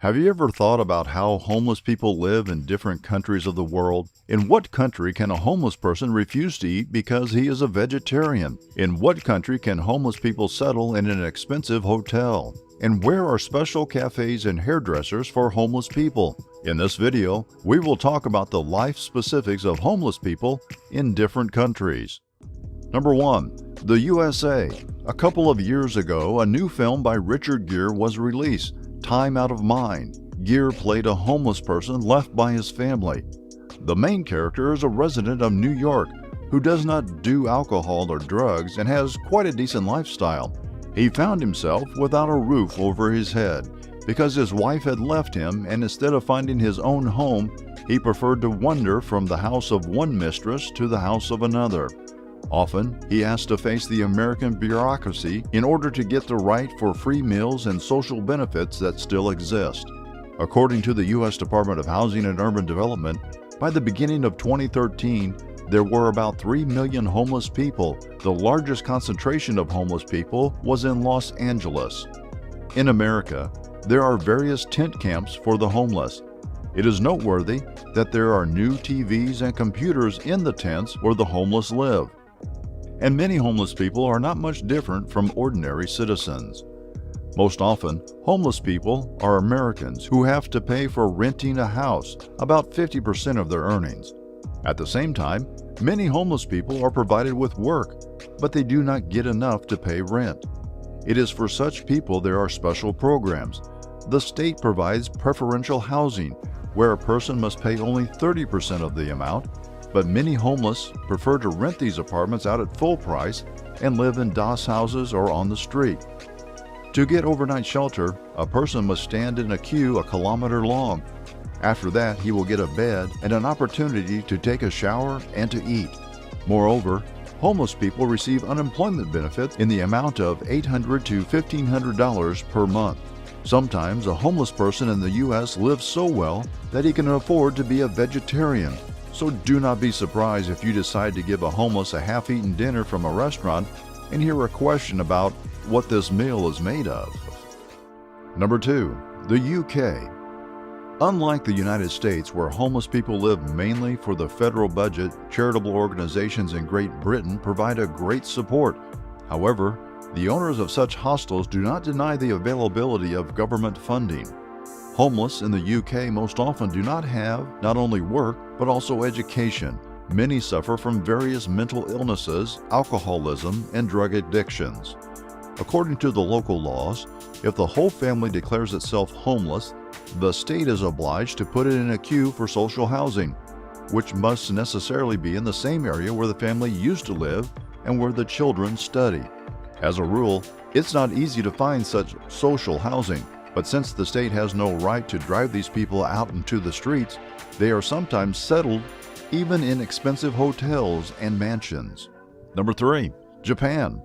Have you ever thought about how homeless people live in different countries of the world? In what country can a homeless person refuse to eat because he is a vegetarian? In what country can homeless people settle in an expensive hotel? And where are special cafes and hairdressers for homeless people? In this video, we will talk about the life specifics of homeless people in different countries. Number 1. The USA. A couple of years ago, a new film by Richard Gere was released, Time Out of Mind. Gere played a homeless person left by his family. The main character is a resident of New York who does not do alcohol or drugs and has quite a decent lifestyle. He found himself without a roof over his head because his wife had left him, and instead of finding his own home, he preferred to wander from the house of one mistress to the house of another. Often, he has to face the American bureaucracy in order to get the right for free meals and social benefits that still exist. According to the U.S. Department of Housing and Urban Development, by the beginning of 2013, there were about 3 million homeless people. The largest concentration of homeless people was in Los Angeles. In America, there are various tent camps for the homeless. It is noteworthy that there are new TVs and computers in the tents where the homeless live. And many homeless people are not much different from ordinary citizens. Most often, homeless people are Americans who have to pay for renting a house, about 50% of their earnings. At the same time, many homeless people are provided with work, but they do not get enough to pay rent. It is for such people there are special programs. The state provides preferential housing, where a person must pay only 30% of the amount, but many homeless prefer to rent these apartments out at full price and live in doss houses or on the street. To get overnight shelter, a person must stand in a queue a kilometer long. After that, he will get a bed and an opportunity to take a shower and to eat. Moreover, homeless people receive unemployment benefits in the amount of $800 to $1,500 per month. Sometimes a homeless person in the U.S. lives so well that he can afford to be a vegetarian. So do not be surprised if you decide to give a homeless a half-eaten dinner from a restaurant and hear a question about what this meal is made of. Number 2. The UK. Unlike the United States, where homeless people live mainly for the federal budget, charitable organizations in Great Britain provide a great support. However, the owners of such hostels do not deny the availability of government funding. Homeless in the UK most often do not have not only work, but also education. Many suffer from various mental illnesses, alcoholism, and drug addictions. According to the local laws, if the whole family declares itself homeless, the state is obliged to put it in a queue for social housing, which must necessarily be in the same area where the family used to live and where the children study. As a rule, it's not easy to find such social housing. But since the state has no right to drive these people out into the streets, they are sometimes settled even in expensive hotels and mansions. Number 3. Japan.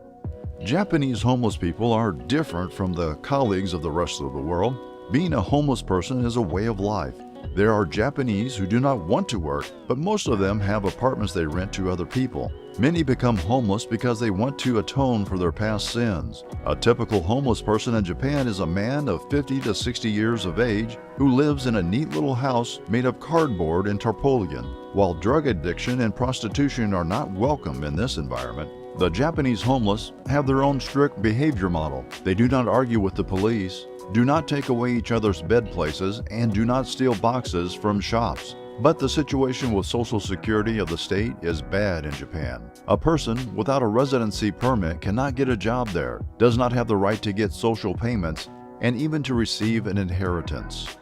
Japanese homeless people are different from the colleagues of the rest of the world. Being a homeless person is a way of life. There are Japanese who do not want to work, but most of them have apartments they rent to other people. Many become homeless because they want to atone for their past sins. A typical homeless person in Japan is a man of 50 to 60 years of age who lives in a neat little house made of cardboard and tarpaulin. While drug addiction and prostitution are not welcome in this environment, the Japanese homeless have their own strict behavior model. They do not argue with the police, do not take away each other's bed places, and do not steal boxes from shops. But the situation with Social Security of the state is bad in Japan. A person without a residency permit cannot get a job there, does not have the right to get social payments, and even to receive an inheritance.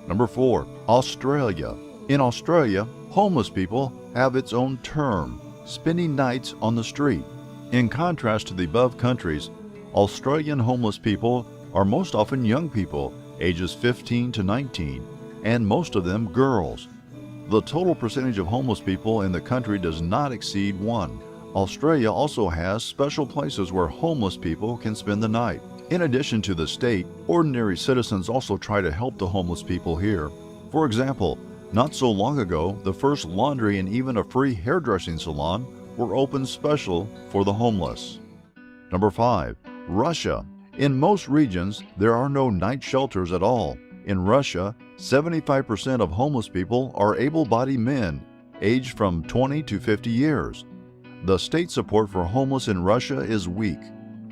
Number 4. Australia. In Australia, homeless people have its own term, spending nights on the street. In contrast to the above countries, Australian homeless people are most often young people, ages 15 to 19, and most of them girls. The total percentage of homeless people in the country does not exceed 1. Australia also has special places where homeless people can spend the night. In addition to the state, ordinary citizens also try to help the homeless people here. For example, not so long ago, the first laundry and even a free hairdressing salon were opened special for the homeless. Number 5. Russia. In most regions, there are no night shelters at all. In Russia, 75% of homeless people are able-bodied men, aged from 20 to 50 years. The state support for homeless in Russia is weak.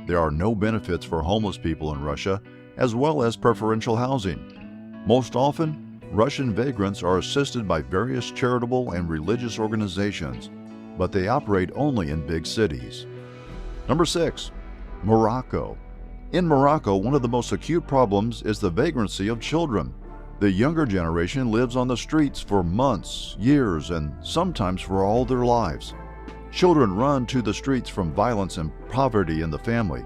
There are no benefits for homeless people in Russia, as well as preferential housing. Most often, Russian vagrants are assisted by various charitable and religious organizations, but they operate only in big cities. Number 6. Morocco. In Morocco, one of the most acute problems is the vagrancy of children. The younger generation lives on the streets for months, years, and sometimes for all their lives. Children run to the streets from violence and poverty in the family,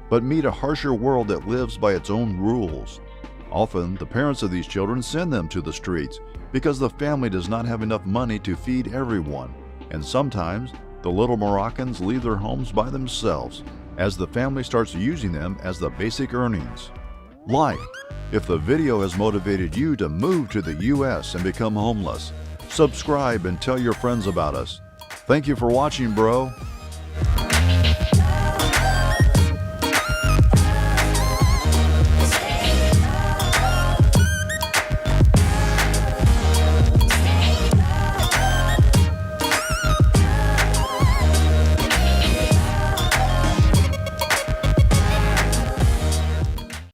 but meet a harsher world that lives by its own rules. Often, the parents of these children send them to the streets because the family does not have enough money to feed everyone, and sometimes the little Moroccans leave their homes by themselves as the family starts using them as the basic earnings. Like, if the video has motivated you to move to the U.S. and become homeless, subscribe and tell your friends about us. Thank you for watching, bro.